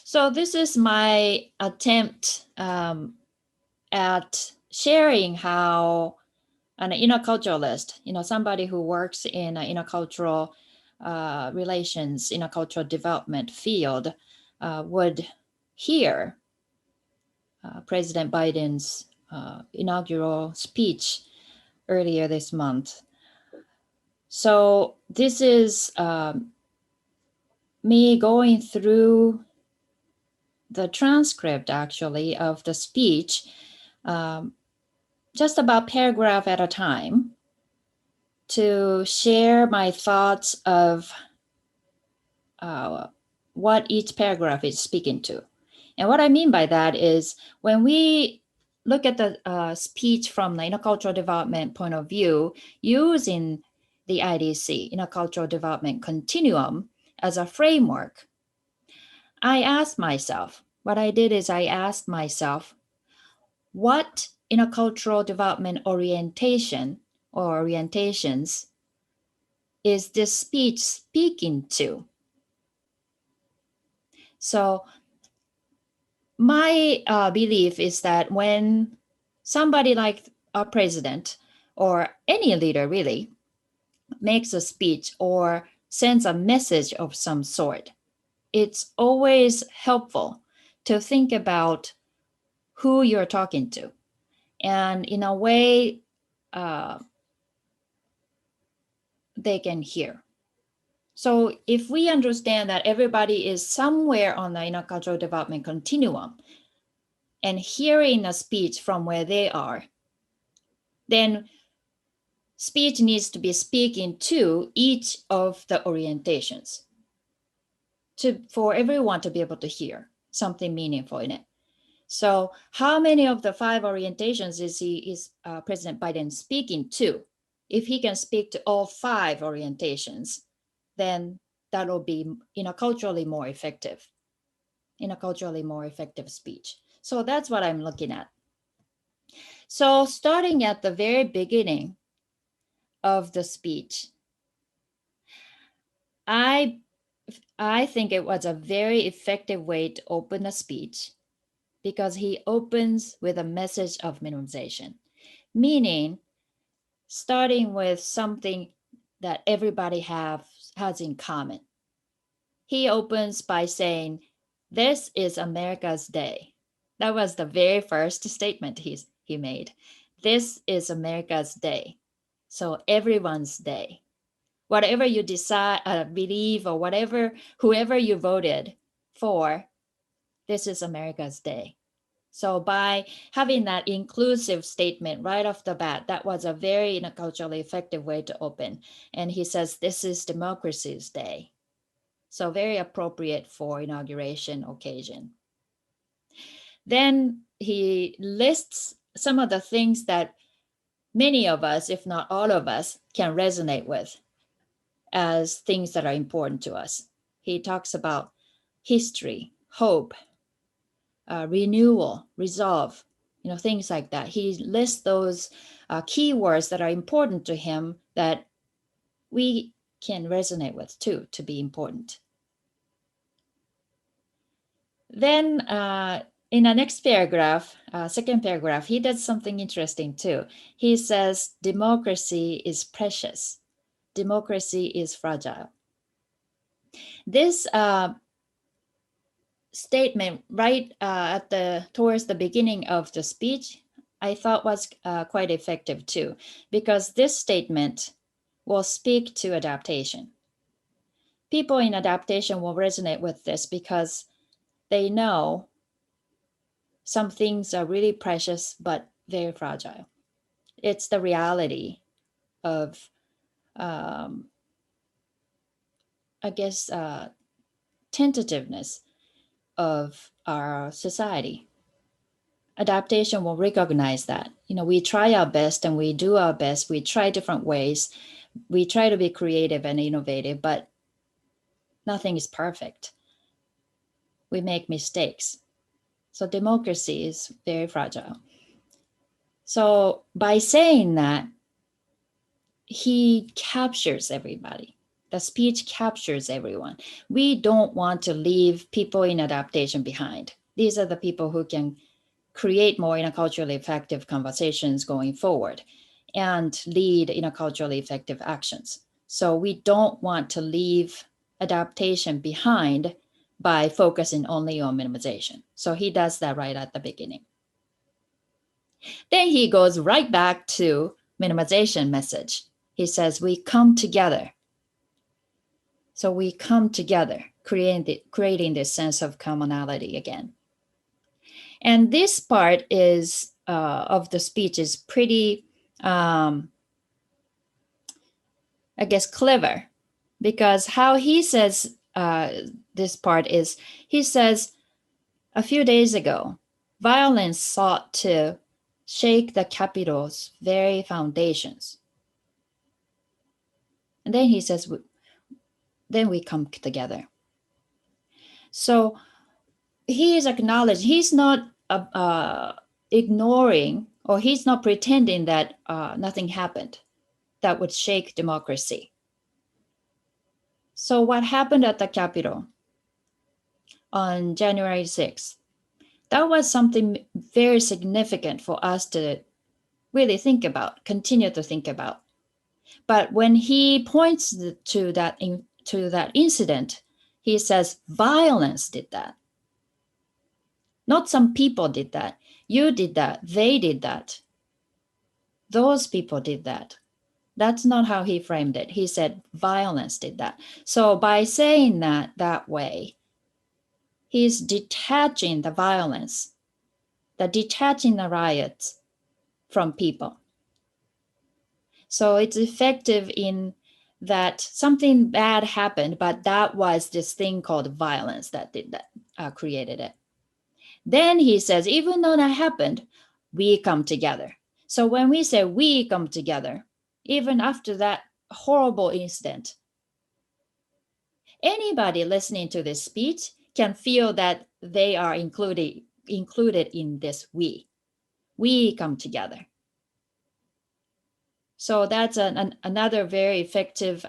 So this is my attempt at sharing how an interculturalist, somebody who works in intercultural relations, intercultural development field would hear President Biden's inaugural speech earlier this month. So this is me going through the transcript, actually, of the speech, just about paragraph at a time, to share my thoughts of what each paragraph is speaking to. And what I mean by that is when we look at the speech from the intercultural development point of view, using the IDC, Intercultural Development Continuum, as a framework, I asked myself, what I did is I asked myself, what intercultural development orientation or orientations is this speech speaking to? So my belief is that when somebody like a president or any leader really makes a speech or sends a message of some sort, it's always helpful to think about who you're talking to. And in a way, they can hear. So if we understand that everybody is somewhere on the intercultural development continuum and hearing a speech from where they are, then speech needs to be speaking to each of the orientations for everyone to be able to hear something meaningful in it. So how many of the 5 orientations is President Biden speaking to? If he can speak to all 5 orientations, then that'll be culturally more effective speech. So that's what I'm looking at. So starting at the very beginning of the speech, I think it was a very effective way to open a speech because he opens with a message of minimization, meaning starting with something that everybody has in common. He opens by saying, "This is America's day." That was the very first statement he made. This is America's day. So everyone's day. Whatever you decide, believe, or whoever you voted for, this is America's day. So by having that inclusive statement right off the bat, that was a very culturally effective way to open. And he says, this is democracy's day. So very appropriate for inauguration occasion. Then he lists some of the things that many of us, if not all of us, can resonate with as things that are important to us. He talks about history, hope, renewal, resolve, things like that. He lists those keywords that are important to him that we can resonate with too, to be important. Then in the next paragraph, second paragraph, he does something interesting too. He says, democracy is precious. Democracy is fragile. This statement right towards the beginning of the speech, I thought was quite effective too, because this statement will speak to adaptation. People in adaptation will resonate with this because they know some things are really precious but very fragile. It's the reality of, tentativeness of our society. Adaptation will recognize that. We try our best and we do our best. We try different ways. We try to be creative and innovative, but nothing is perfect. We make mistakes. So democracy is very fragile. So by saying that, he captures everybody. The speech captures everyone. We don't want to leave people in adaptation behind. These are the people who can create more interculturally effective conversations going forward and lead interculturally effective actions. So we don't want to leave adaptation behind by focusing only on minimization. So he does that right at the beginning. Then he goes right back to minimization message. He says, we come together. So we come together, creating this sense of commonality again. And this part is of the speech is pretty, I guess, clever, because how he says this part is, he says, a few days ago, violence sought to shake the capital's very foundations. And then he says, then we come together. So he is acknowledged, he's not ignoring, or he's not pretending that nothing happened that would shake democracy. So what happened at the Capitol on January 6th, that was something very significant for us to really think about, continue to think about. But when he points to that incident, he says violence did that. Not some people did that. You did that. They did that. Those people did that. That's not how he framed it. He said violence did that. So by saying that way, he's detaching the violence, detaching the riots from people. So it's effective in that something bad happened, but that was this thing called violence that did that, created it. Then he says, even though that happened, we come together. So when we say we come together, even after that horrible incident, anybody listening to this speech can feel that they are included in this we. We come together. So that's another very effective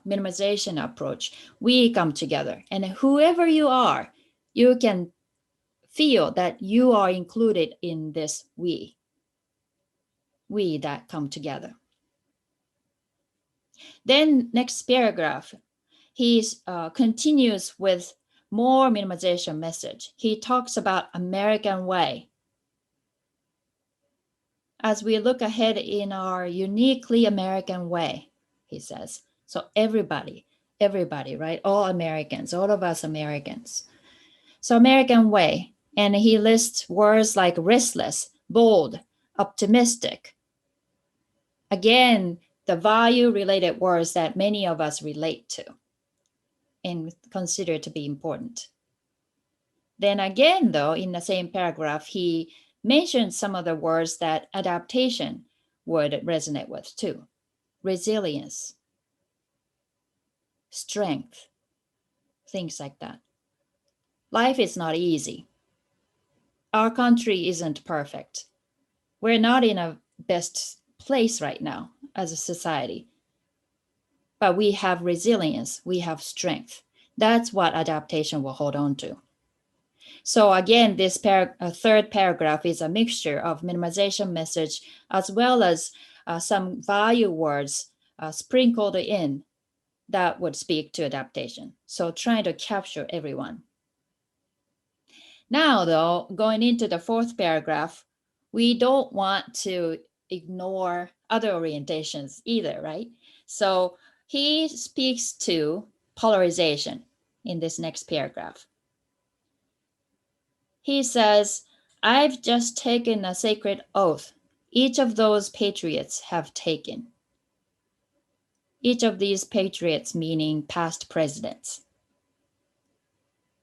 minimization approach. We come together. And whoever you are, you can feel that you are included in this we that come together. Then next paragraph, he continues with more minimization message. He talks about American way. As we look ahead in our uniquely American way, he says. So everybody, right? All Americans, all of us Americans. So American way. And he lists words like restless, bold, optimistic. Again, the value-related words that many of us relate to and consider to be important. Then again, though, in the same paragraph, he mentioned some of the words that adaptation would resonate with too. Resilience, strength, things like that. Life is not easy. Our country isn't perfect. We're not in a best place right now as a society. But we have resilience, we have strength. That's what adaptation will hold on to. So again, this third paragraph is a mixture of minimization message as well as some value words sprinkled in that would speak to adaptation. So trying to capture everyone. Now, though, going into the fourth paragraph, we don't want to ignore other orientations either, right? So he speaks to polarization in this next paragraph. He says, I've just taken a sacred oath each of those patriots have taken. Each of these patriots meaning past presidents.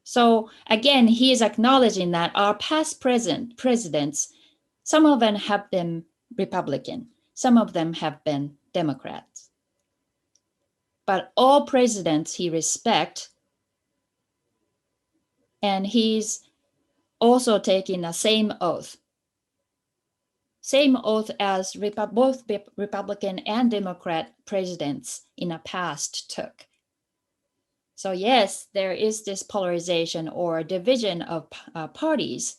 So again, he is acknowledging that our past presidents, some of them have been Republican, some of them have been Democrats. But all presidents he respects, and he's also taking the same oath as both Republican and Democrat presidents in the past took. So yes, there is this polarization or division of parties,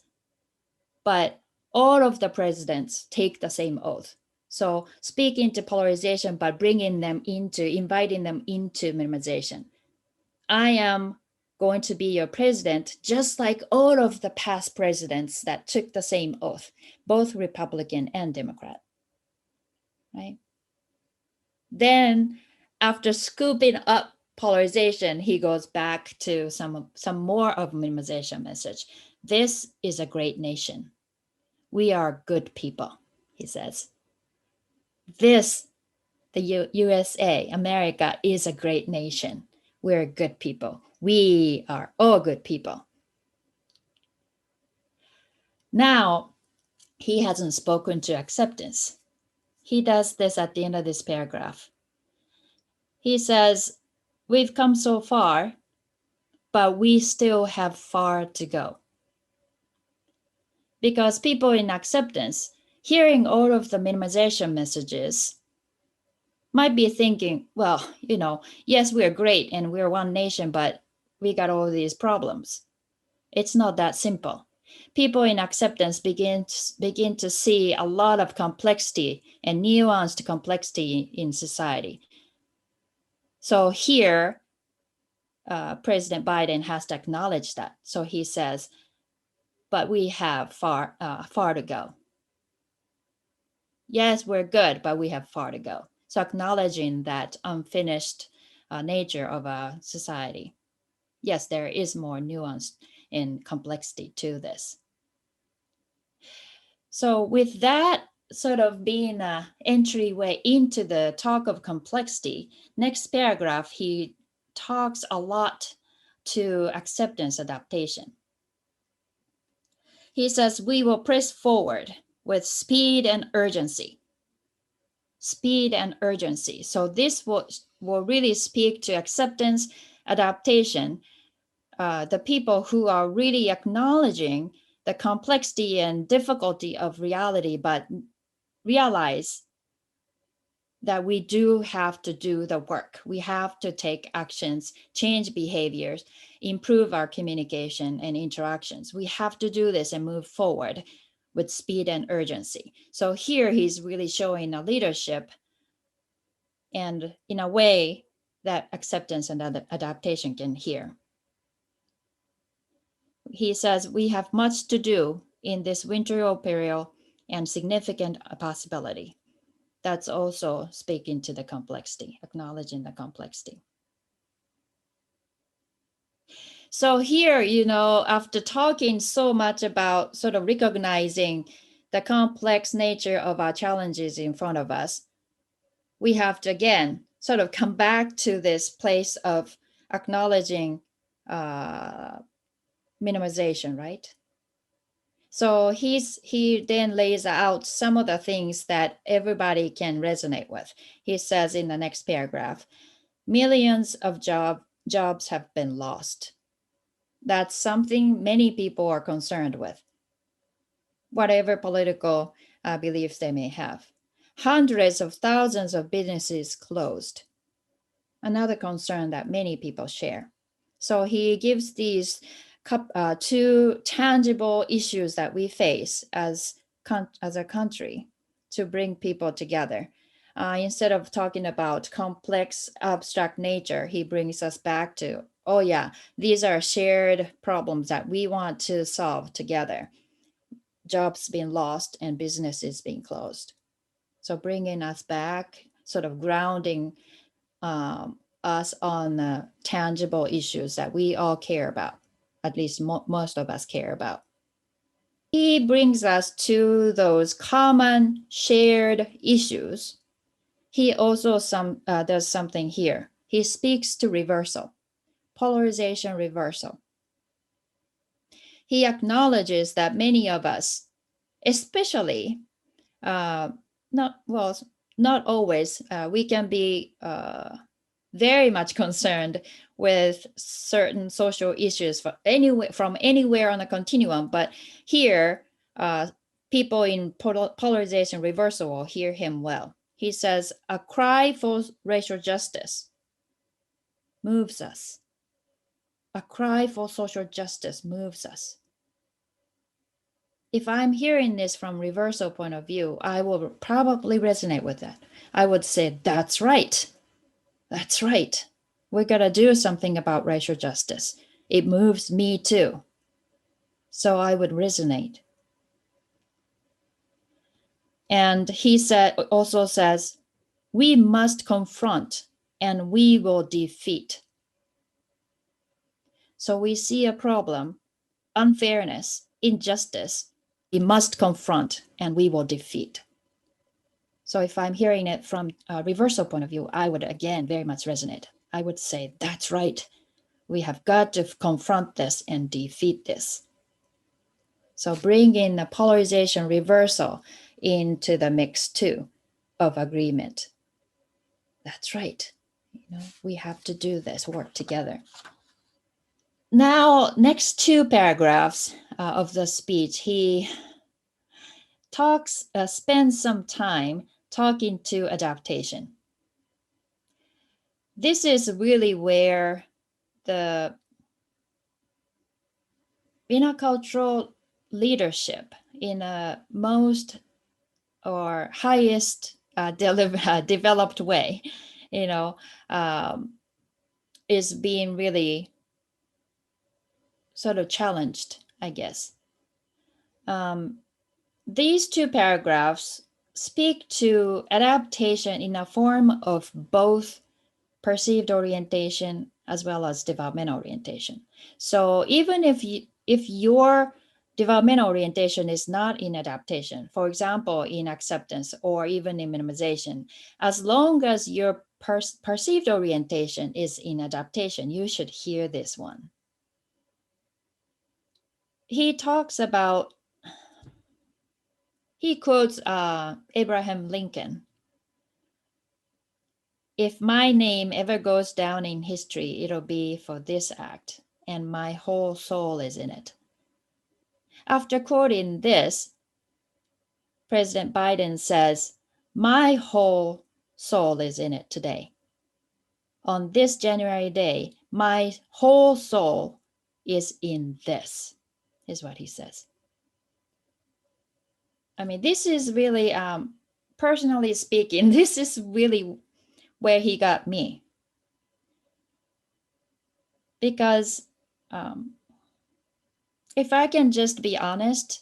but all of the presidents take the same oath. So speaking to polarization, but inviting them into minimization. I am going to be your president, just like all of the past presidents that took the same oath, both Republican and Democrat, right? Then after scooping up polarization, he goes back to some more of minimization message. This is a great nation. We are good people, he says. This, the USA, America, is a great nation. We're good people. We are all good people. Now, he hasn't spoken to acceptance. He does this at the end of this paragraph. He says, we've come so far, but we still have far to go. Because people in acceptance, hearing all of the minimization messages, might be thinking, well, yes, we're great and we're one nation, but we got all these problems. It's not that simple. People in acceptance begin to see a lot of complexity and nuanced complexity in society. So here, President Biden has to acknowledge that. So he says, but we have far to go. Yes, we're good, but we have far to go. So acknowledging that unfinished nature of a society. Yes, there is more nuance and complexity to this. So with that sort of being an entryway into the talk of complexity, next paragraph, he talks a lot to acceptance adaptation. He says, we will press forward with speed and urgency. Speed and urgency. So this will really speak to acceptance, adaptation, the people who are really acknowledging the complexity and difficulty of reality, but realize that we do have to do the work. We have to take actions, change behaviors, improve our communication and interactions. We have to do this and move forward with speed and urgency. So here he's really showing a leadership, and in a way that acceptance and adaptation can hear. He says, we have much to do in this wintry period and significant possibility. That's also speaking to the complexity, acknowledging the complexity. So here, after talking so much about sort of recognizing the complex nature of our challenges in front of us, we have to, again, sort of come back to this place of acknowledging minimization, right? So he then lays out some of the things that everybody can resonate with. He says in the next paragraph, millions of jobs have been lost. That's something many people are concerned with, whatever political beliefs they may have. Hundreds of thousands of businesses closed. Another concern that many people share. So he gives these two tangible issues that we face as a country to bring people together. Instead of talking about complex, abstract nature, he brings us back to, oh yeah, these are shared problems that we want to solve together. Jobs being lost and businesses being closed. So bringing us back, sort of grounding us on tangible issues that we all care about, at least most of us care about. He brings us to those common shared issues. He also does something here. He speaks to reversal, polarization reversal. He acknowledges that many of us, especially, not always, we can be very much concerned with certain social issues from anywhere on the continuum. But here, people in polarization reversal will hear him well. He says, a cry for racial justice moves us. A cry for social justice moves us. If I'm hearing this from reversal point of view, I will probably resonate with that. I would say, that's right. That's right. We got to do something about racial justice. It moves me too. So I would resonate. And he also says, we must confront and we will defeat. So we see a problem, unfairness, injustice. We must confront and we will defeat. So if I'm hearing it from a reversal point of view, I would again very much resonate. I would say, that's right. We have got to confront this and defeat this. So bring in the polarization reversal into the mix too of agreement. That's right. We have to do this, work together. Now, next two paragraphs of the speech, he spends some time talking to adaptation. This is really where the intercultural leadership in a most or highest developed way, is being really sort of challenged, I guess. These two paragraphs speak to adaptation in a form of both perceived orientation as well as developmental orientation. So even if your developmental orientation is not in adaptation, for example, in acceptance or even in minimization, as long as your perceived orientation is in adaptation, you should hear this one. He quotes Abraham Lincoln. If my name ever goes down in history, it'll be for this act, and my whole soul is in it. After quoting this, President Biden says, my whole soul is in it today. On this January day, my whole soul is in this, is what he says. I mean, this is really, personally speaking, this is really where he got me. Because if I can just be honest,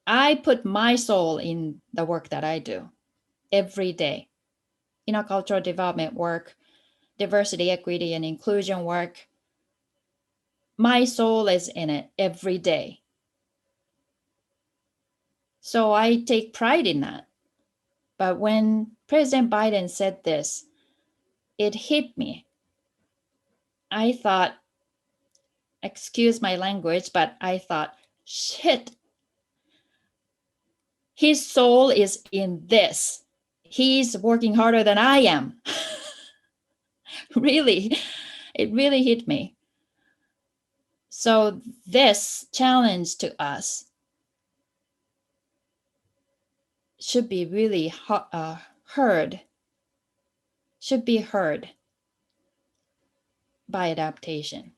I put my soul in the work that I do every day. Intercultural development work, diversity, equity, and inclusion work. My soul is in it every day. So I take pride in that. But when President Biden said this, it hit me. I thought, excuse my language, but I thought, shit, his soul is in this. He's working harder than I am. Really, it really hit me. So this challenge to us should be really heard by adaptation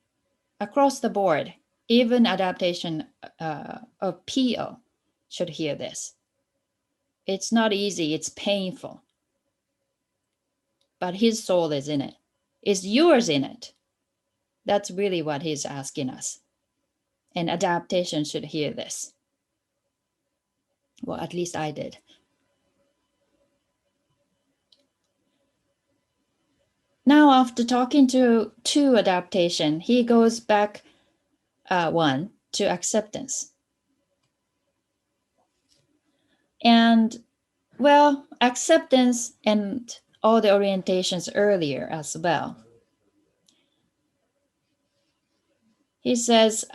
across the board. Even adaptation of PO should hear this. It's not easy, it's painful. But his soul is in it. Is yours in it? That's really what he's asking us. And adaptation should hear this. Well, at least I did. Now, after talking to adaptation, he goes back one to acceptance. And, well, acceptance and all the orientations earlier as well. He says,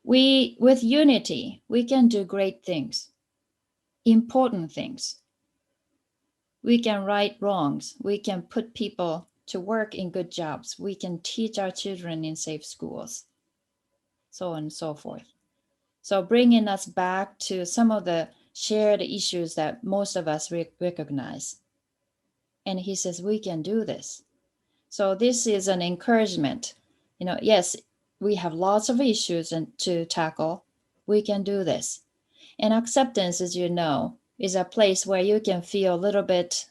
with unity, we can do great things, important things. We can right wrongs. We can put people to work in good jobs. We can teach our children in safe schools, so on and so forth. So bringing us back to some of the shared issues that most of us recognize. And he says, we can do this. So this is an encouragement. Yes, we have lots of issues to tackle. We can do this. And acceptance, as you know, is a place where you can feel a little bit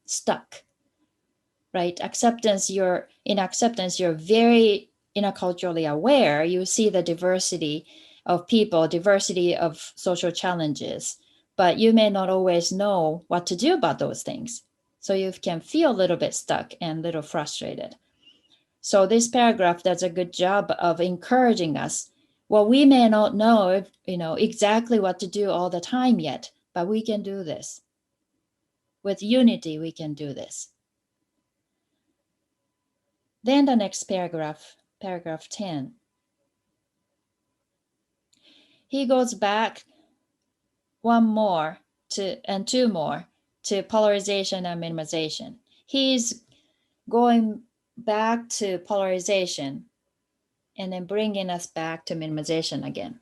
stuck, right? In acceptance, you're very interculturally aware. You see the diversity of people, diversity of social challenges, but you may not always know what to do about those things. So you can feel a little bit stuck and a little frustrated. So this paragraph does a good job of encouraging us. Well, we may not know, exactly what to do all the time yet, but we can do this. With unity, we can do this. Then the next paragraph, paragraph 10. He goes back two more to polarization and minimization. He's going back to polarization and then bringing us back to minimization again.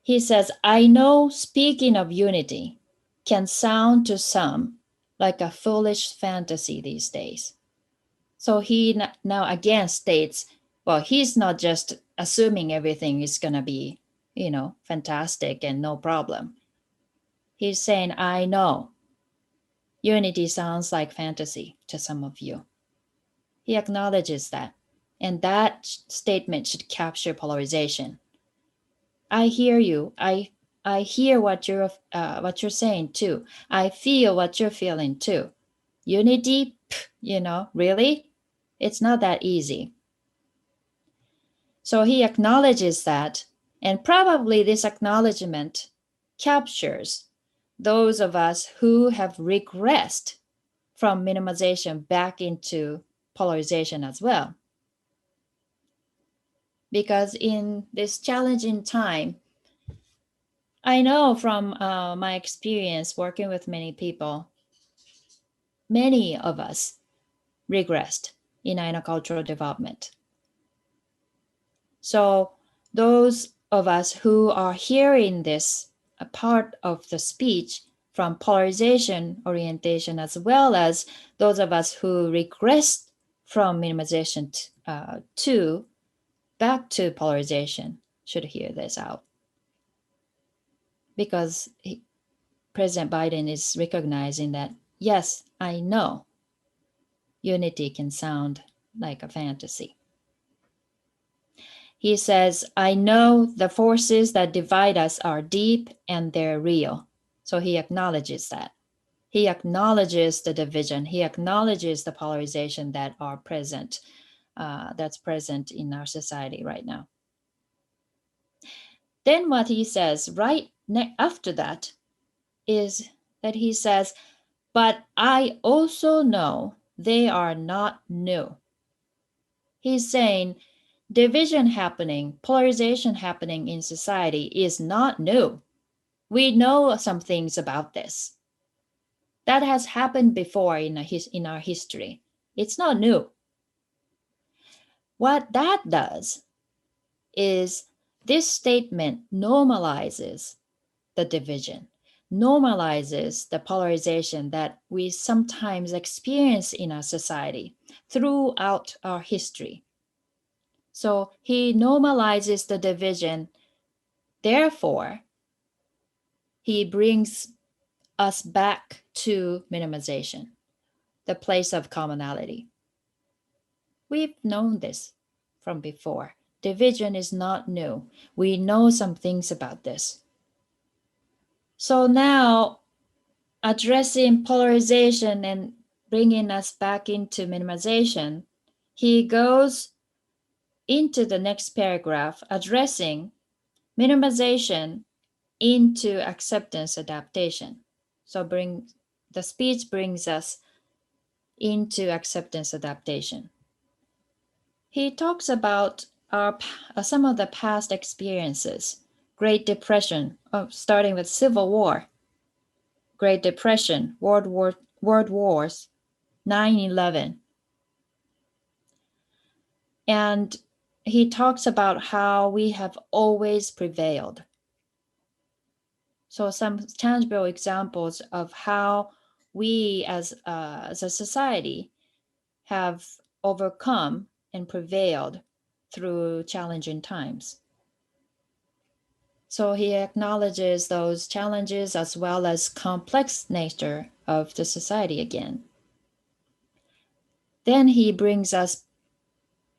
He says, I know speaking of unity can sound to some like a foolish fantasy these days. So he now again states, well, he's not just assuming everything is going to be, fantastic and no problem. He's saying, I know unity sounds like fantasy to some of you. He acknowledges that. And that statement should capture polarization. I hear you. I hear what you're saying too. I feel what you're feeling too. Unity, really? It's not that easy. So he acknowledges that, and probably this acknowledgement captures those of us who have regressed from minimization back into polarization as well. Because in this challenging time, I know from my experience working with many people, many of us regressed in intercultural development. So those of us who are hearing this a part of the speech from polarization orientation, as well as those of us who regressed from minimization to back to polarization, should hear this out. Because President Biden is recognizing that, yes, I know unity can sound like a fantasy. He says, I know the forces that divide us are deep and they're real. So he acknowledges that. He acknowledges the division. He acknowledges the polarization that are present, that's present in our society right now. Then what he says right after that is that he says, but I also know they are not new. He's saying division happening, polarization happening in society is not new. We know some things about this. That has happened before in our history. It's not new. What that does is this statement normalizes the division, normalizes the polarization that we sometimes experience in our society throughout our history. So he normalizes the division. Therefore, he brings us back to minimization, the place of commonality. We've known this from before. Division is not new. We know some things about this. So now, addressing polarization and bringing us back into minimization, he goes into the next paragraph addressing minimization into acceptance adaptation. So the speech brings us into acceptance adaptation. He talks about some of the past experiences, Great Depression, starting with Civil War, Great Depression, World Wars, 9/11. And he talks about how we have always prevailed. So some tangible examples of how we as a society have overcome and prevailed through challenging times. So he acknowledges those challenges as well as complex nature of the society again. Then he brings us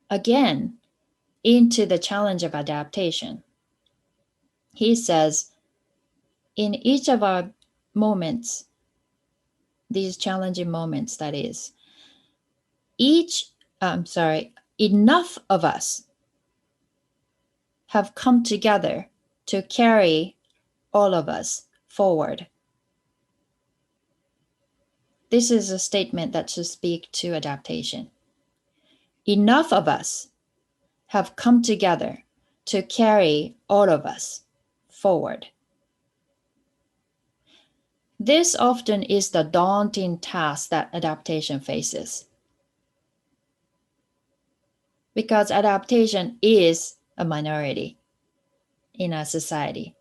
again into the challenge of adaptation. He says, in each of our moments, these challenging moments, that is, enough of us have come together to carry all of us forward. This is a statement that should speak to adaptation. Enough of us have come together to carry all of us forward. This often is the daunting task that adaptation faces, because adaptation is a minority in a society.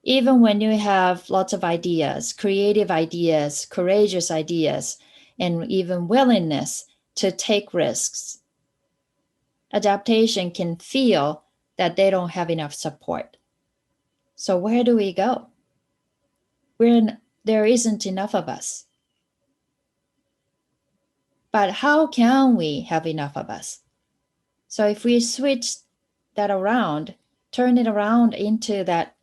Even when you have lots of ideas, creative ideas, courageous ideas, and even willingness to take risks, adaptation can feel that they don't have enough support. So where do we go? There isn't enough of us. But how can we have enough of us? So if we switch that around, turn it around into that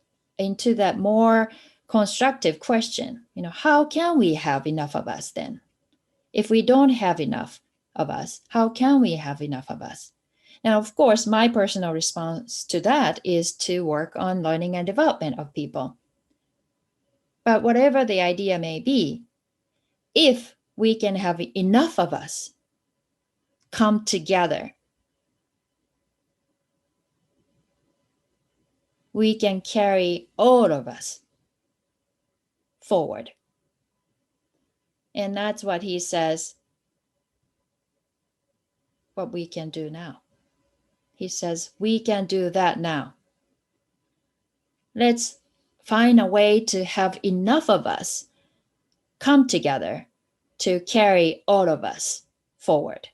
more constructive question, how can we have enough of us then? If we don't have enough of us, how can we have enough of us? Now, of course, my personal response to that is to work on learning and development of people. But whatever the idea may be, if we can have enough of us come together, we can carry all of us forward. And that's what he says, what we can do now. He says, we can do that now. Let's find a way to have enough of us come together to carry all of us forward.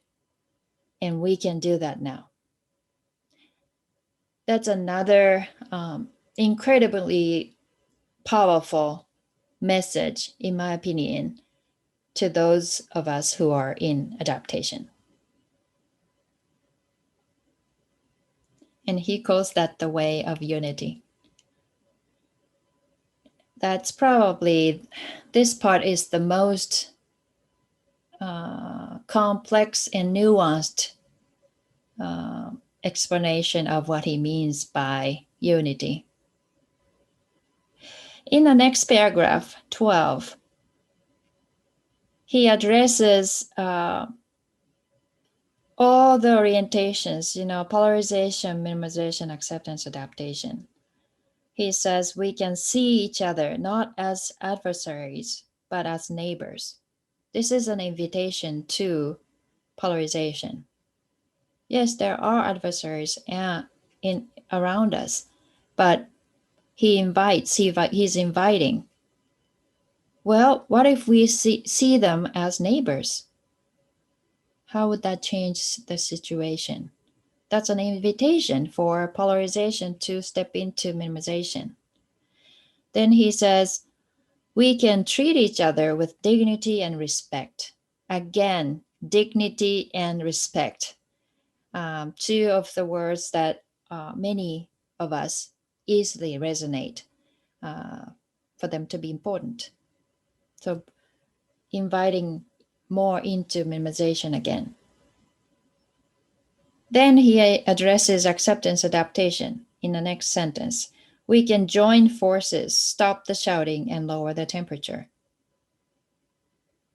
And we can do that now. That's another incredibly powerful message, in my opinion, to those of us who are in adaptation. And he calls that the way of unity. That's probably, this part is the most complex and nuanced explanation of what he means by unity. In the next paragraph, 12, he addresses all the orientations, polarization, minimization, acceptance, adaptation. He says we can see each other not as adversaries, but as neighbors. This is an invitation to polarization. Yes, there are adversaries around us, but he's inviting. Well, what if we see them as neighbors? How would that change the situation? That's an invitation for polarization to step into minimization. Then he says, we can treat each other with dignity and respect. Again, dignity and respect. Two of the words that many of us easily resonate for them to be important. So inviting more into minimization again. Then he addresses acceptance adaptation in the next sentence. We can join forces, stop the shouting, and lower the temperature.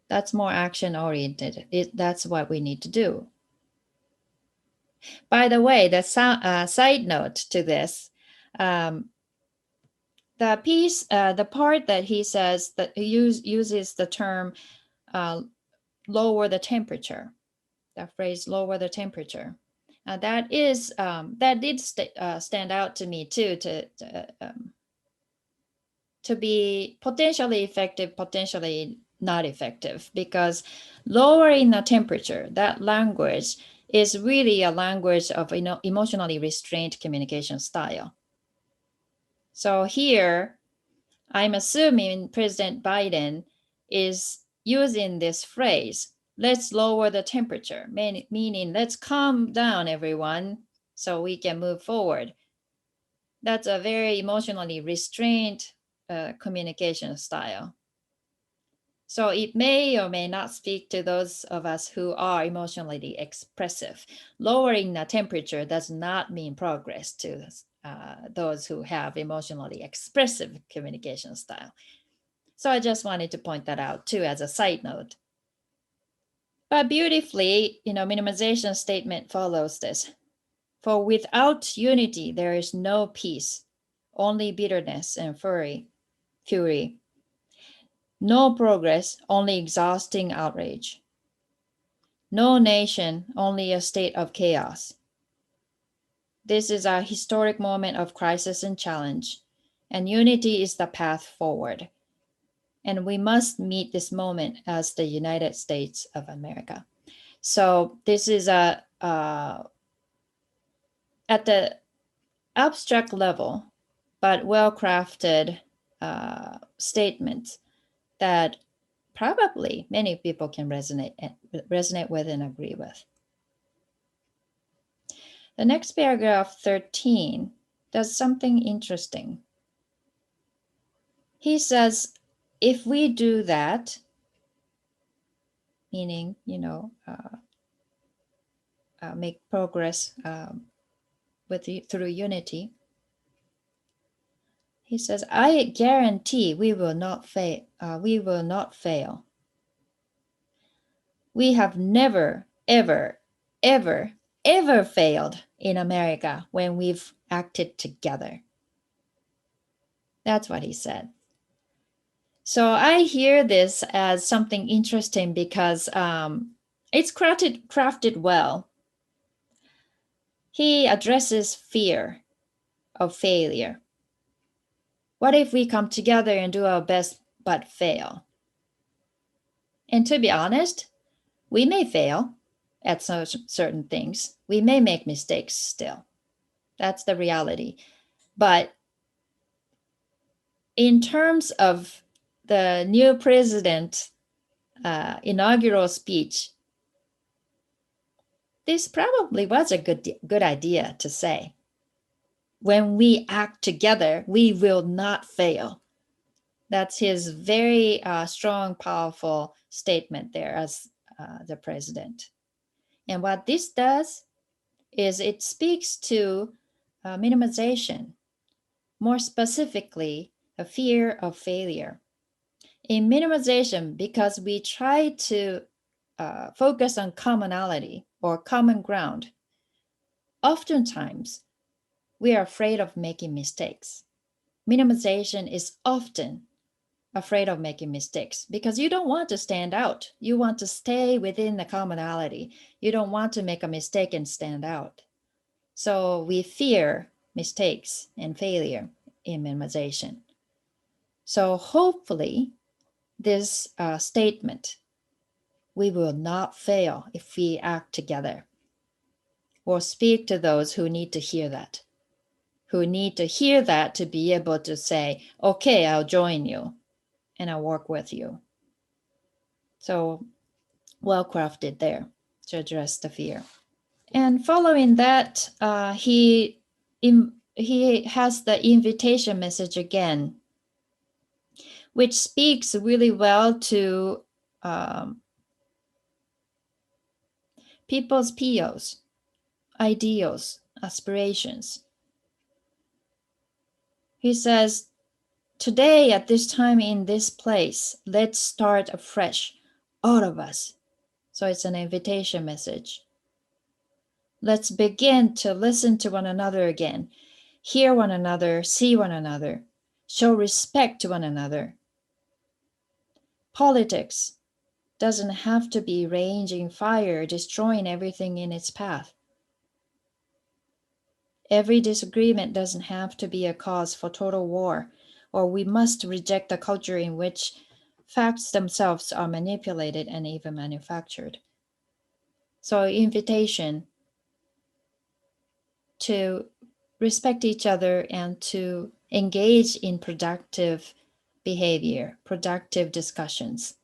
That's more action-oriented. That's what we need to do. By the way, the side note to this, the part that he says that he uses the term lower the temperature, that phrase lower the temperature. That did stand out to me too, to be potentially effective, potentially not effective, because lowering the temperature, that language is really a language of emotionally restrained communication style. So here, I'm assuming President Biden is using this phrase, let's lower the temperature, meaning let's calm down, everyone, so we can move forward. That's a very emotionally restrained communication style. So it may or may not speak to those of us who are emotionally expressive. Lowering the temperature does not mean progress to those who have emotionally expressive communication style. So I just wanted to point that out too as a side note. But beautifully, minimization statement follows this. For without unity, there is no peace, only bitterness and fury. No progress, only exhausting outrage. No nation, only a state of chaos. This is a historic moment of crisis and challenge, and unity is the path forward. And we must meet this moment as the United States of America. So this is at the abstract level, but well-crafted statement that probably many people can resonate with and agree with. The next paragraph, 13, does something interesting. He says, if we do that, meaning, make progress through unity, he says, I guarantee we will not fail. We will not fail. We have never, ever, ever, ever failed in America when we've acted together. That's what he said. So I hear this as something interesting because it's crafted well. He addresses fear of failure. What if we come together and do our best but fail? And to be honest, we may fail at certain things. We may make mistakes still. That's the reality. But in terms of the new president inaugural speech, this probably was a good idea to say. When we act together, we will not fail. That's his very strong, powerful statement there as the president. And what this does is it speaks to minimization, more specifically, a fear of failure. In minimization, because we try to focus on commonality or common ground, oftentimes we are afraid of making mistakes. Minimization is often afraid of making mistakes because you don't want to stand out. You want to stay within the commonality. You don't want to make a mistake and stand out. So we fear mistakes and failure in minimization. So hopefully this statement, we will not fail if we act together, will speak to those who need to hear that, to be able to say, okay, I'll join you and I'll work with you. So well crafted there to address the fear. And following that, he has the invitation message again, which speaks really well to people's POs, ideals, aspirations. He says, today at this time in this place, let's start afresh, all of us. So it's an invitation message. Let's begin to listen to one another again, hear one another, see one another, show respect to one another. Politics doesn't have to be raging fire, destroying everything in its path. Every disagreement doesn't have to be a cause for total war, or we must reject a culture in which facts themselves are manipulated and even manufactured. So invitation to respect each other and to engage in productive behavior, productive discussions.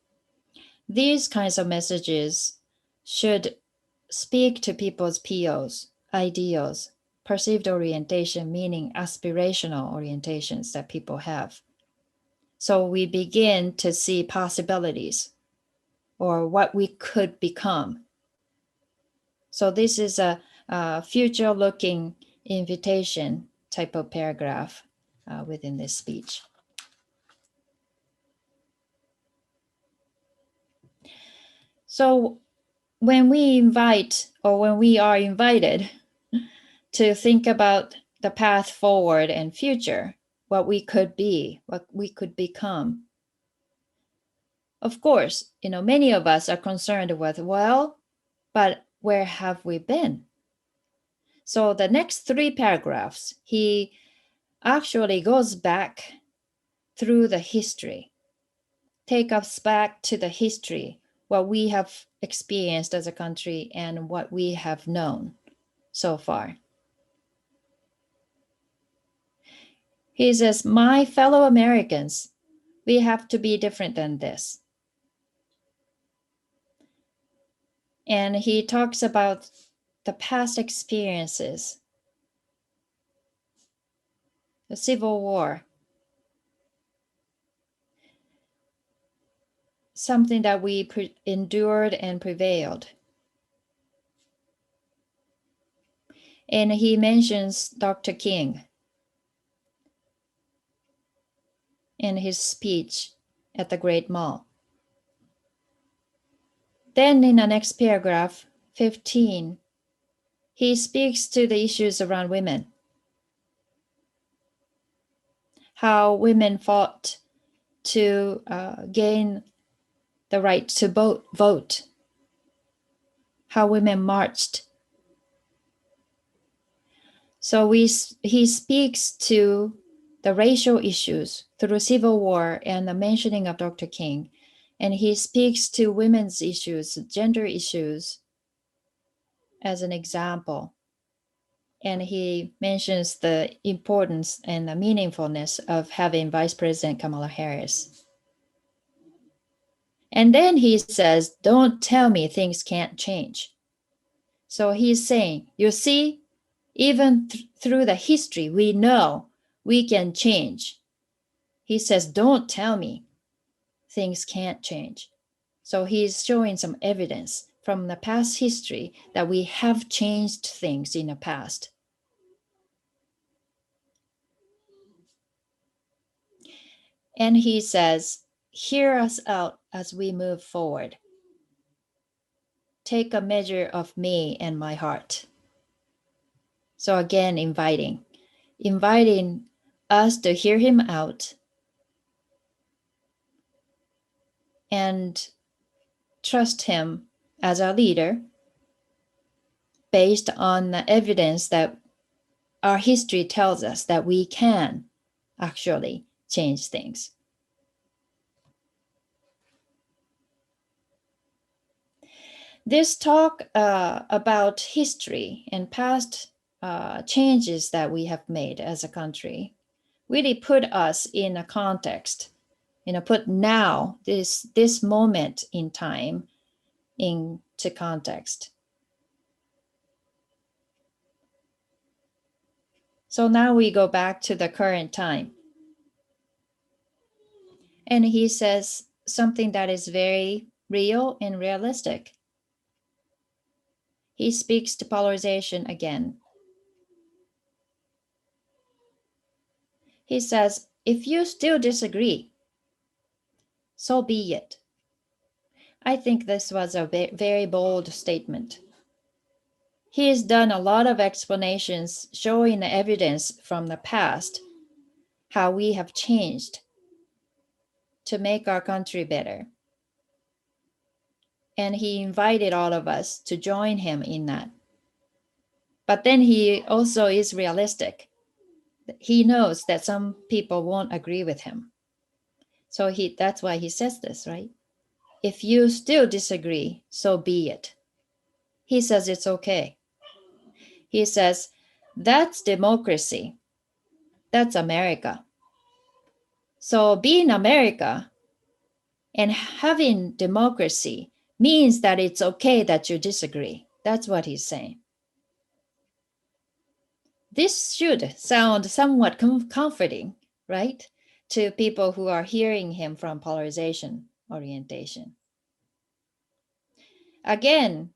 These kinds of messages should speak to people's POs, ideals, perceived orientation, meaning aspirational orientations that people have. So we begin to see possibilities or what we could become. So this is a future-looking invitation type of paragraph within this speech. So when we invite or when we are invited to think about the path forward and future, what we could be, what we could become, of course, many of us are concerned with, well, but where have we been? So the next 3 paragraphs, he actually goes back through the history, take us back to the history, what we have experienced as a country and what we have known so far. He says, my fellow Americans, we have to be different than this. And he talks about the past experiences, the Civil War, something that we endured and prevailed. And he mentions Dr. King in his speech at the Great Mall. Then in the next paragraph, 15, he speaks to the issues around women. How women fought to gain the right to vote. How women marched. So he speaks to the racial issues through Civil War and the mentioning of Dr. King. And he speaks to women's issues, gender issues, as an example. And he mentions the importance and the meaningfulness of having Vice President Kamala Harris. And then he says, don't tell me things can't change. So he's saying, you see, even through the history, we know we can change. He says, don't tell me things can't change. So he's showing some evidence from the past history that we have changed things in the past. And he says, hear us out as we move forward. Take a measure of me and my heart. So again, inviting us to hear him out and trust him as our leader based on the evidence that our history tells us that we can actually change things. This talk about history and past changes that we have made as a country really put us in a context, put now, this moment in time into context. So now we go back to the current time. And he says something that is very real and realistic. He speaks to polarization again. He says, if you still disagree, so be it. I think this was a very bold statement. He has done a lot of explanations showing the evidence from the past, how we have changed to make our country better. And he invited all of us to join him in that. But then he also is realistic. He knows that some people won't agree with him. So that's why he says this, right? If you still disagree, so be it. He says it's okay. He says, that's democracy. That's America. So being America and having democracy means that it's okay that you disagree. That's what he's saying. This should sound somewhat comforting, right? To people who are hearing him from polarization orientation. Again,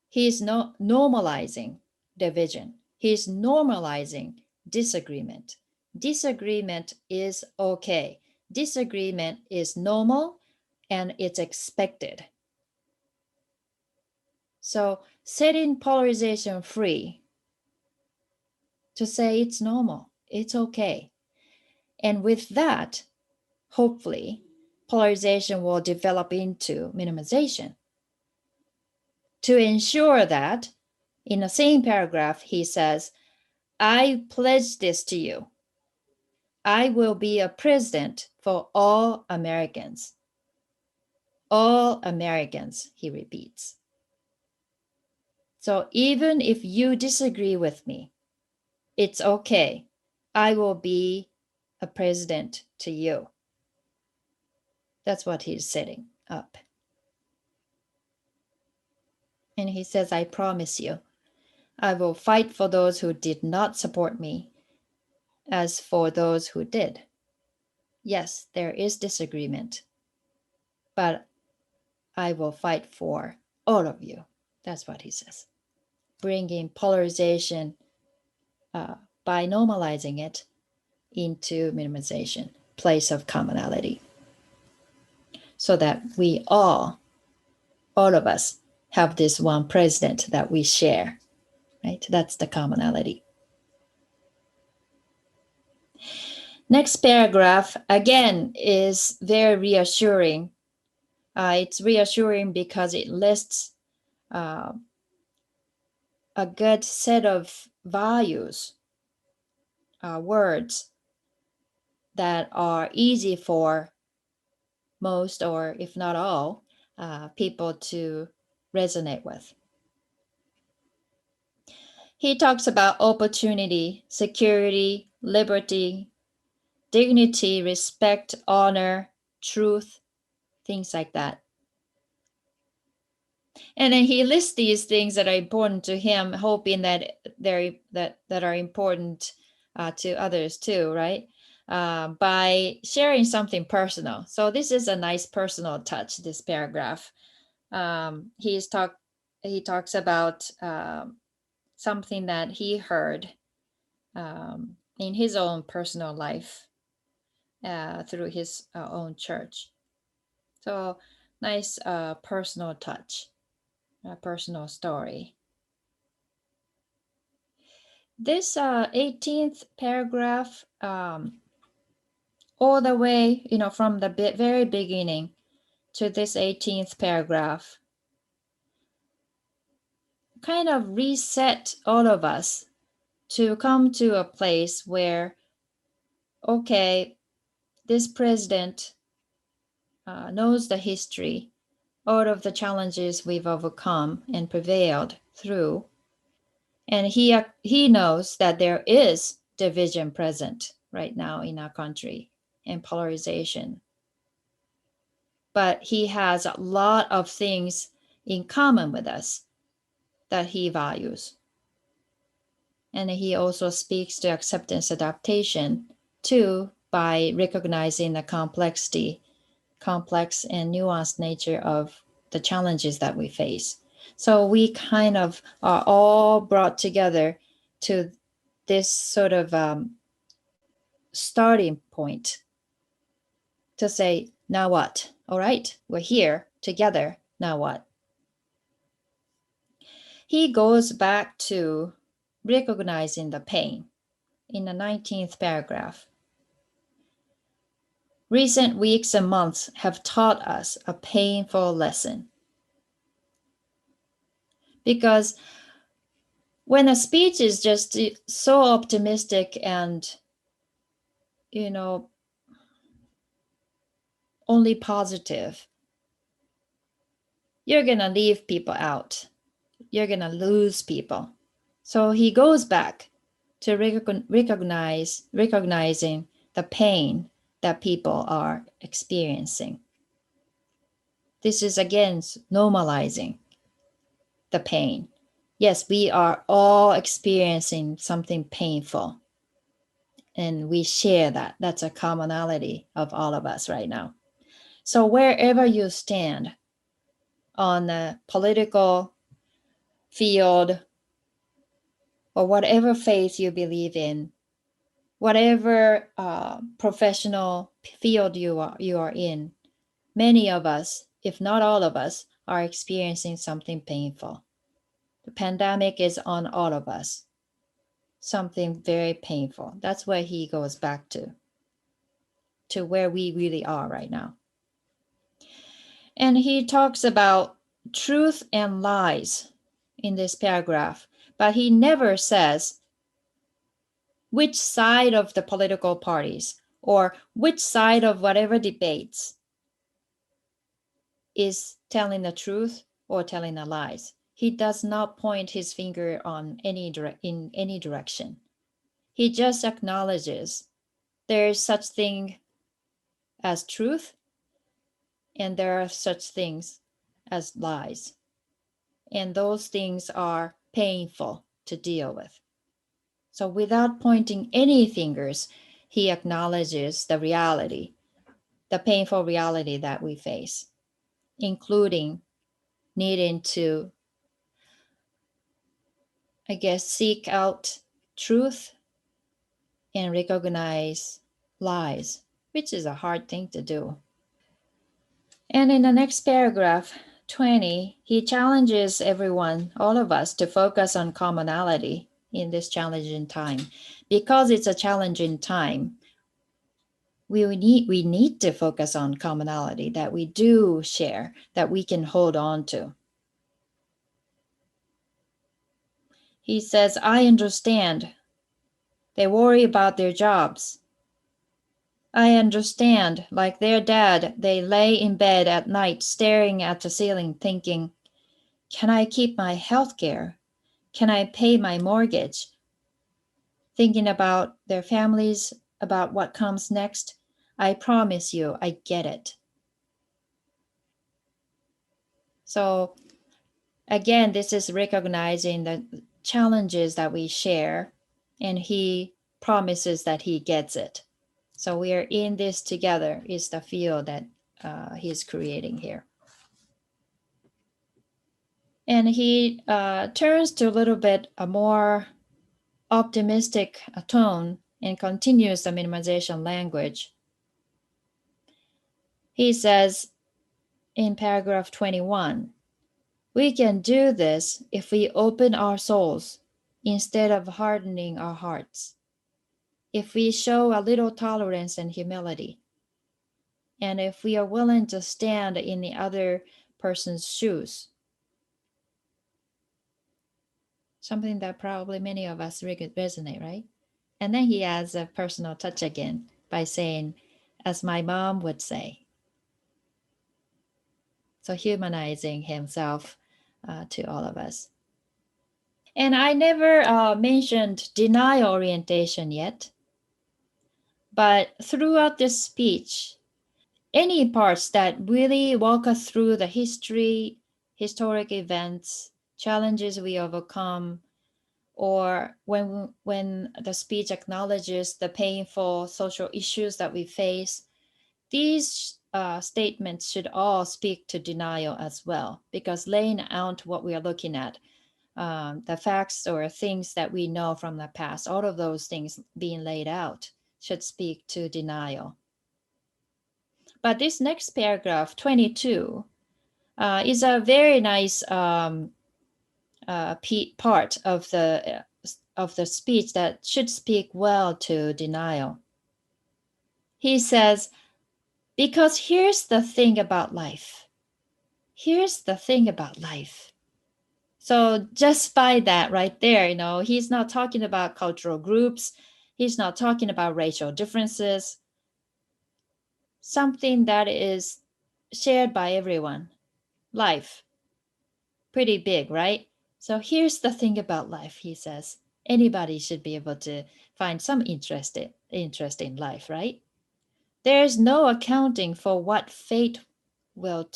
he's normalizing division. He's normalizing disagreement. Disagreement is okay. Disagreement is normal and it's expected. So setting polarization free to say it's normal, it's okay. And with that, hopefully, polarization will develop into minimization. To ensure that, in the same paragraph, he says, I pledge this to you. I will be a president for all Americans. All Americans, he repeats. So even if you disagree with me, it's okay. I will be a president to you. That's what he's setting up. And he says, I promise you, I will fight for those who did not support me as for those who did. Yes, there is disagreement, but I will fight for all of you. That's what he says. Bringing polarization by normalizing it into minimization, place of commonality, so that we all of us, have this one president that we share, right? That's the commonality. Next paragraph, again, is very reassuring. It's reassuring because it lists a good set of values, words that are easy for most, or if not all, people to resonate with. He talks about opportunity, security, liberty, dignity, respect, honor, truth, things like that. And then he lists these things that are important to him, hoping that that are important to others too, right? By sharing something personal. So this is a nice personal touch. This paragraph, he talks about something that he heard in his own personal life through his own church. So nice personal touch, a personal story. This 18th paragraph, all the way, from the very beginning to this 18th paragraph, kind of reset all of us to come to a place where, okay, this president knows the history, all of the challenges we've overcome and prevailed through. And he knows that there is division present right now in our country and polarization. But he has a lot of things in common with us that he values. And he also speaks to acceptance adaptation too, by recognizing the complex and nuanced nature of the challenges that we face. So we kind of are all brought together to this sort of starting point to say, now what? All right, we're here together. Now what? He goes back to recognizing the pain in the 19th paragraph. Recent weeks and months have taught us a painful lesson. Because when a speech is just so optimistic and, only positive, you're going to leave people out. You're going to lose people. So he goes back to recognizing the pain that people are experiencing. This is again normalizing the pain. Yes, we are all experiencing something painful, and we share that. That's a commonality of all of us right now. So wherever you stand on the political field or whatever faith you believe in, whatever professional field you are in, many of us, if not all of us, are experiencing something painful. The pandemic is on all of us. Something very painful. That's where he goes back to where we really are right now. And he talks about truth and lies in this paragraph, but he never says which side of the political parties or which side of whatever debates is telling the truth or telling the lies. He does not point his finger in any direction. He just acknowledges there is such thing as truth and there are such things as lies. And those things are painful to deal with. So without pointing any fingers, he acknowledges the reality, the painful reality that we face, including needing to, I guess, seek out truth and recognize lies, which is a hard thing to do. And in the next paragraph, 20, he challenges everyone, all of us, to focus on commonality in this challenging time. Because it's a challenging time, we need to focus on commonality that we do share, that we can hold on to. He says, I understand. They worry about their jobs. I understand, like their dad, they lay in bed at night staring at the ceiling thinking, can I keep my health care? Can I pay my mortgage? Thinking about their families, about what comes next. I promise you, I get it. So again, this is recognizing the challenges that we share, and he promises that he gets it. So we are in this together is the feel that he's creating here. And he turns to a little bit a more optimistic tone and continues the minimization language. He says in paragraph 21, we can do this if we open our souls instead of hardening our hearts, if we show a little tolerance and humility, and if we are willing to stand in the other person's shoes. Something that probably many of us resonate, right? And then he adds a personal touch again by saying, as my mom would say. So humanizing himself to all of us. And I never mentioned denial orientation yet, but throughout this speech, any parts that really walk us through the historic events, challenges we overcome, or when the speech acknowledges the painful social issues that we face, these statements should all speak to denial as well, because laying out what we are looking at, the facts or things that we know from the past, all of those things being laid out should speak to denial. But this next paragraph, 22, is a very nice part of the speech that should speak well to denial. He says, because here's the thing about life. Here's the thing about life. So just by that right there, he's not talking about cultural groups. He's not talking about racial differences. something that is shared by everyone. Life, pretty big, right? So here's the thing about life, he says. Anybody should be able to find some interest in life, right? There's no accounting for what fate will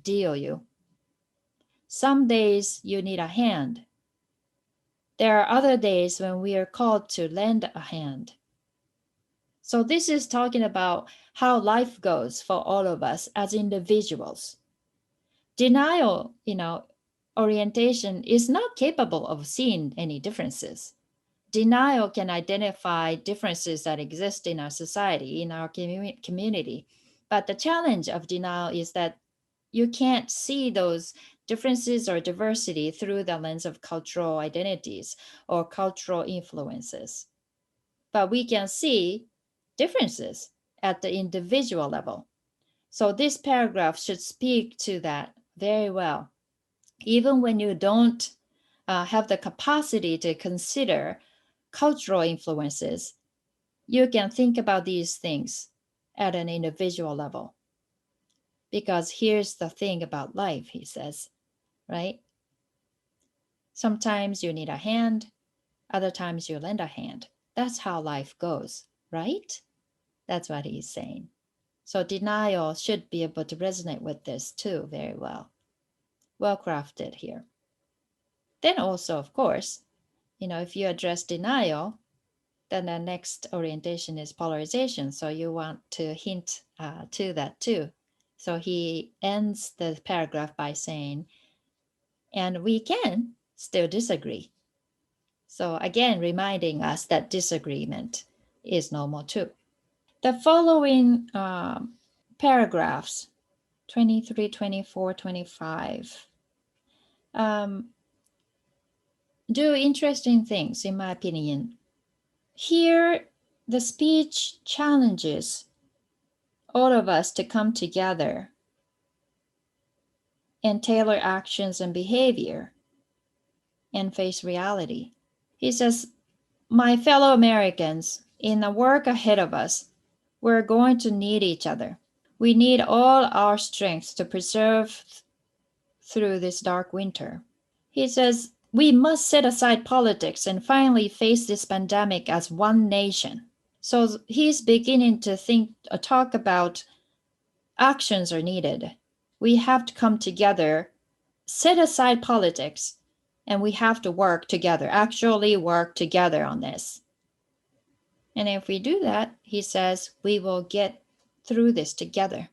deal you. Some days you need a hand. There are other days when we are called to lend a hand. So this is talking about how life goes for all of us as individuals. Denial, orientation is not capable of seeing any differences. Denial can identify differences that exist in our society, in our community. But the challenge of denial is that you can't see those differences or diversity through the lens of cultural identities or cultural influences. But we can see differences at the individual level. So this paragraph should speak to that very well. Even when you don't have the capacity to consider cultural influences, you can think about these things at an individual level. Because here's the thing about life, he says, right? Sometimes you need a hand, other times you lend a hand. That's how life goes, right? That's what he's saying. So denial should be able to resonate with this too very well. Well crafted here. Then also, of course, if you address denial, then the next orientation is polarization. So you want to hint to that too. So he ends the paragraph by saying, and we can still disagree. So again, reminding us that disagreement is normal too. The following paragraphs, 23, 24, 25, do interesting things, in my opinion. Here, the speech challenges all of us to come together and tailor actions and behavior and face reality. He says, my fellow Americans, in the work ahead of us, we're going to need each other. We need all our strength to preserve through this dark winter. He says, we must set aside politics and finally face this pandemic as one nation. So he's beginning to talk about actions are needed. We have to come together, set aside politics, and we have to work together, actually work together on this. And if we do that, he says, we will get through this together.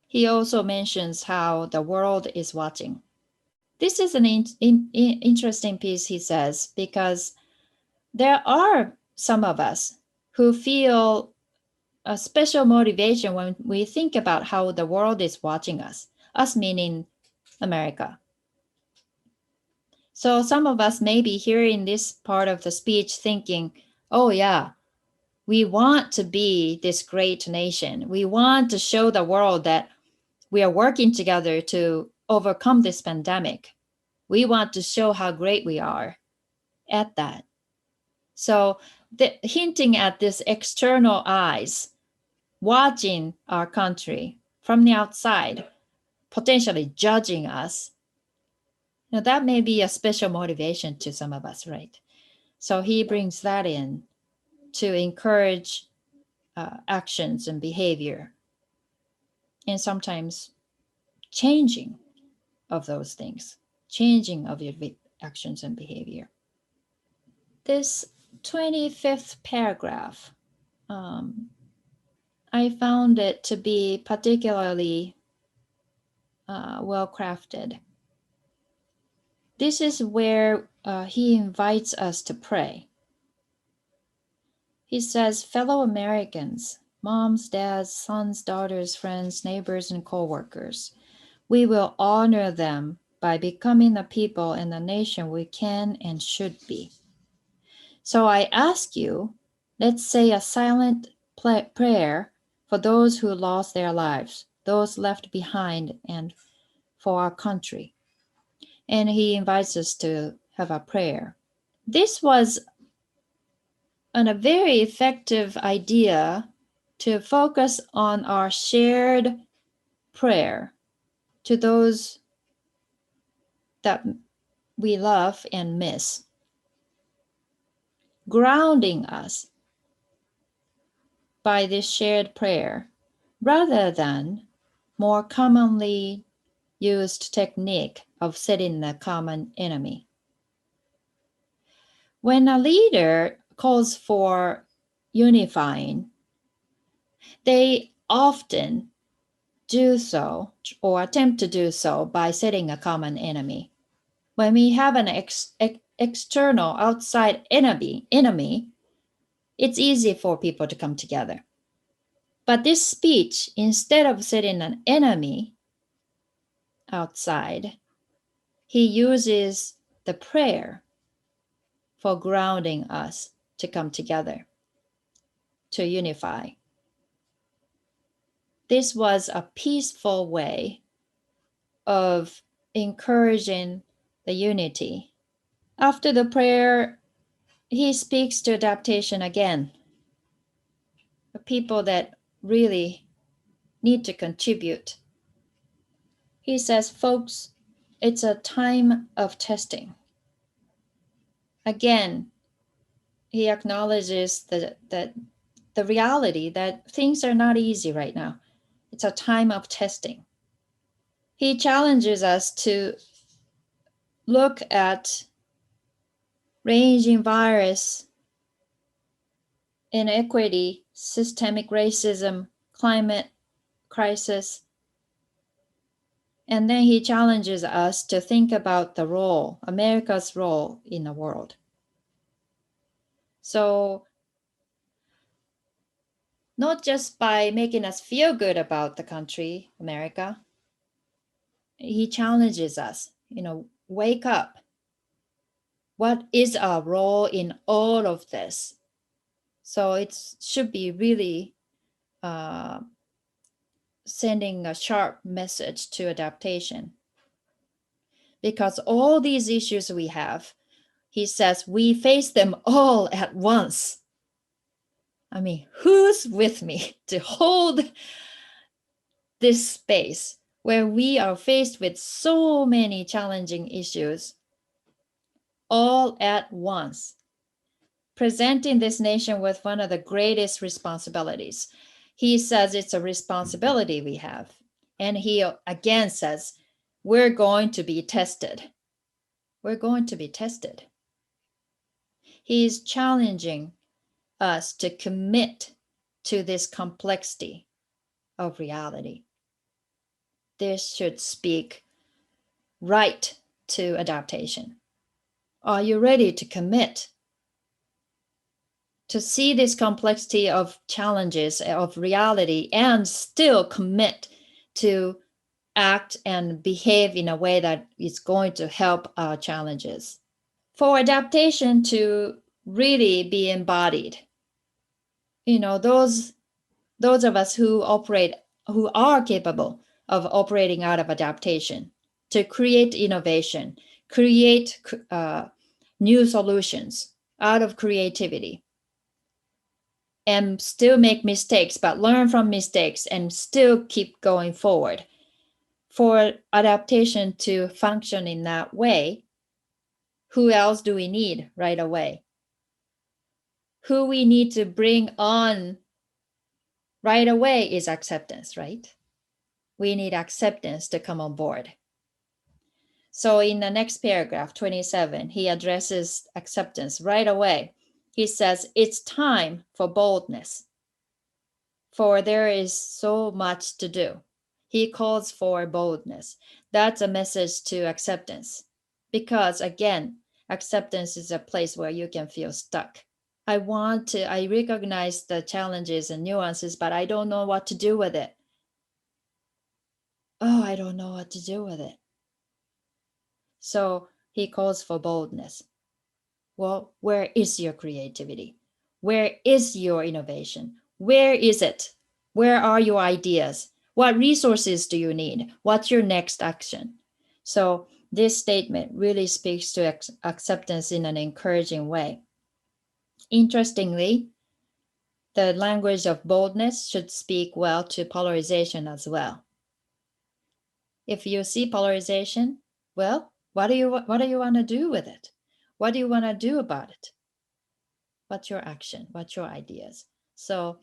He also mentions how the world is watching. This is an interesting piece, he says, because there are some of us who feel a special motivation when we think about how the world is watching us meaning America. So some of us may be hearing this part of the speech thinking, oh yeah, we want to be this great nation. We want to show the world that we are working together to overcome this pandemic. We want to show how great we are at that. So hinting at this external eyes watching our country from the outside, potentially judging us, that may be a special motivation to some of us, right? So he brings that in to encourage actions and behavior, and sometimes changing of those things, changing of your actions and behavior. This 25th paragraph, I found it to be particularly well crafted. This is where he invites us to pray. He says, fellow Americans, moms, dads, sons, daughters, friends, neighbors, and co-workers, we will honor them by becoming the people and the nation we can and should be. So I ask you, let's say a silent prayer for those who lost their lives, those left behind, and for our country. And he invites us to have a prayer. This was a very effective idea to focus on our shared prayer to those that we love and miss, grounding us by this shared prayer rather than more commonly used technique of setting a common enemy. When a leader calls for unifying, they often do so or attempt to do so by setting a common enemy. When we have an external outside enemy, it's easy for people to come together. But this speech, instead of setting an enemy outside, he uses the prayer for grounding us to come together, to unify. This was a peaceful way of encouraging the unity. After the prayer, he speaks to adaptation again. The people that really need to contribute. He says, folks, it's a time of testing. Again, he acknowledges that the reality that things are not easy right now. It's a time of testing. He challenges us to look at ranging virus, inequity, systemic racism, climate crisis. And then he challenges us to think about the role, America's role in the world. So, not just by making us feel good about the country, America, he challenges us, wake up. What is our role in all of this? So it should be really sending a sharp message to adaptation. Because all these issues we have, he says, we face them all at once. I mean, who's with me to hold this space where we are faced with so many challenging issues all at once, presenting this nation with one of the greatest responsibilities. He says it's a responsibility we have. And he again says, we're going to be tested. We're going to be tested. He's challenging us to commit to this complexity of reality. This should speak right to adaptation. Are you ready to commit to see this complexity of challenges of reality and still commit to act and behave in a way that is going to help our challenges? For adaptation to really be embodied, those of us who are capable of operating out of adaptation, to create innovation, create new solutions out of creativity, and still make mistakes, but learn from mistakes and still keep going forward. For adaptation to function in that way, who else do we need right away? Who we need to bring on right away is acceptance, right? We need acceptance to come on board. So in the next paragraph, 27, he addresses acceptance right away. He says, it's time for boldness, for there is so much to do. He calls for boldness. That's a message to acceptance. Because again, acceptance is a place where you can feel stuck. I recognize the challenges and nuances, but I don't know what to do with it. Oh, I don't know what to do with it. So he calls for boldness. Well, where is your creativity? Where is your innovation? Where is it? Where are your ideas? What resources do you need? What's your next action? So this statement really speaks to acceptance in an encouraging way. Interestingly, the language of boldness should speak well to polarization as well. If you see polarization, well, what do you want to do with it? What do you want to do about it? What's your action? What's your ideas? So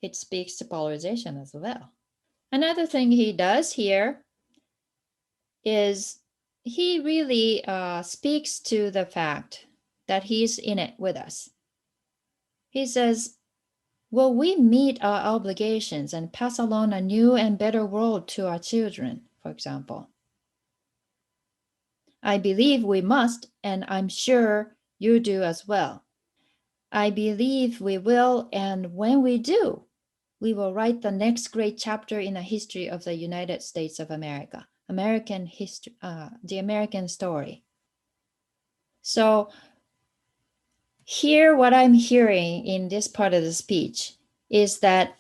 it speaks to polarization as well. Another thing he does here is he really speaks to the fact that he's in it with us. He says, will we meet our obligations and pass along a new and better world to our children, for example? I believe we must, and I'm sure you do as well. I believe we will, and when we do, we will write the next great chapter in the history of the United States of America, American history, the American story. So here, what I'm hearing in this part of the speech is that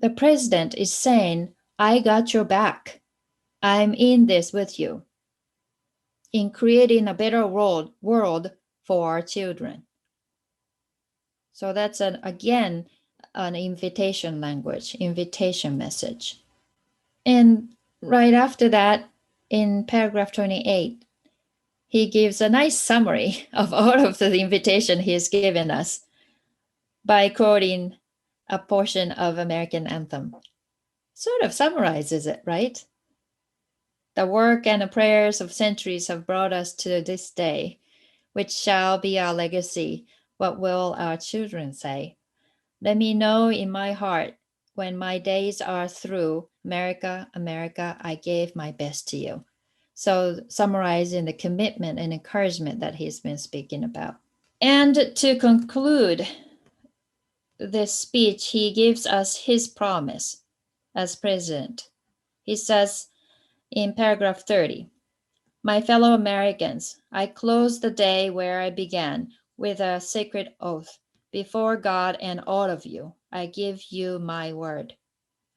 the president is saying, I got your back. I'm in this with you in creating a better world for our children. So that's again an invitation language, invitation message. And right after that, in paragraph 28, he gives a nice summary of all of the invitation he's given us by quoting a portion of American anthem. Sort of summarizes it, right? The work and the prayers of centuries have brought us to this day, which shall be our legacy. What will our children say? Let me know in my heart, when my days are through, America, America, I gave my best to you. So summarizing the commitment and encouragement that he's been speaking about. And to conclude this speech, he gives us his promise as president. He says in paragraph 30, my fellow Americans, I close the day where I began with a sacred oath. Before God and all of you, I give you my word.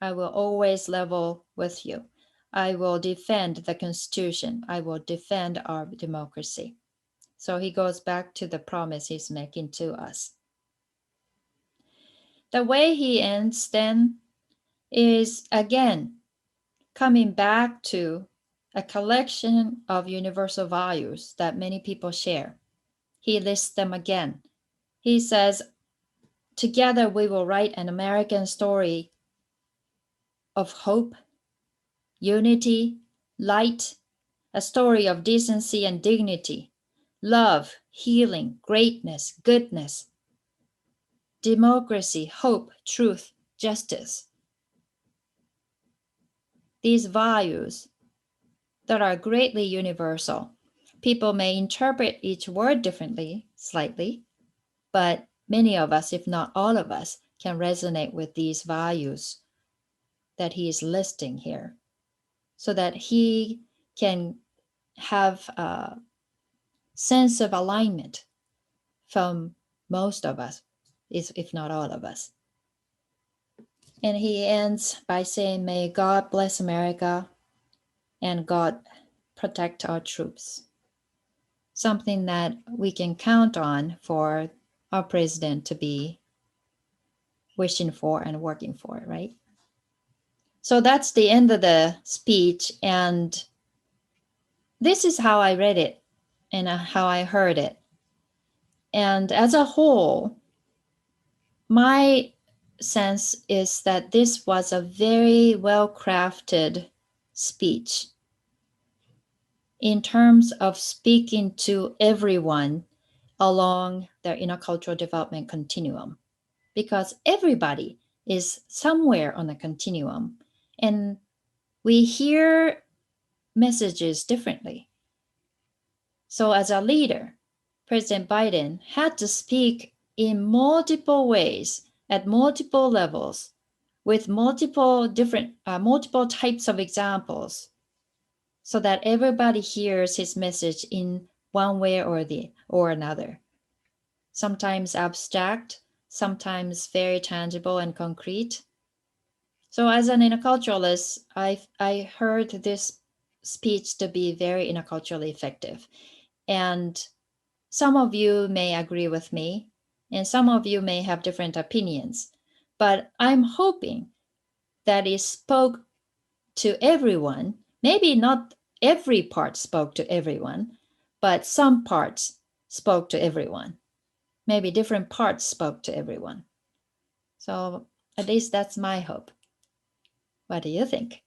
I will always level with you. I will defend the Constitution. I will defend our democracy. So he goes back to the promise he's making to us. The way he ends then is again coming back to a collection of universal values that many people share. He lists them again. He says, together we will write an American story of hope, unity, light, a story of decency and dignity, love, healing, greatness, goodness, democracy, hope, truth, justice. These values that are greatly universal. People may interpret each word differently, slightly, but many of us, if not all of us, can resonate with these values that he is listing here, so that he can have a sense of alignment from most of us, if not all of us. And he ends by saying, may God bless America and God protect our troops. Something that we can count on for our president to be wishing for and working for, right? So that's the end of the speech. And this is how I read it and how I heard it. And as a whole, my sense is that this was a very well-crafted speech in terms of speaking to everyone along the intercultural development continuum, because everybody is somewhere on the continuum and we hear messages differently. So as a leader, President Biden had to speak in multiple ways at multiple levels with multiple types of examples, so that everybody hears his message in one way or another. Sometimes abstract, sometimes very tangible and concrete. So as an interculturalist, I heard this speech to be very interculturally effective. And some of you may agree with me, And some of you may have different opinions, but I'm hoping that it spoke to everyone. Maybe not every part spoke to everyone, but some parts spoke to everyone. Maybe different parts spoke to everyone. So at least that's my hope. What do you think?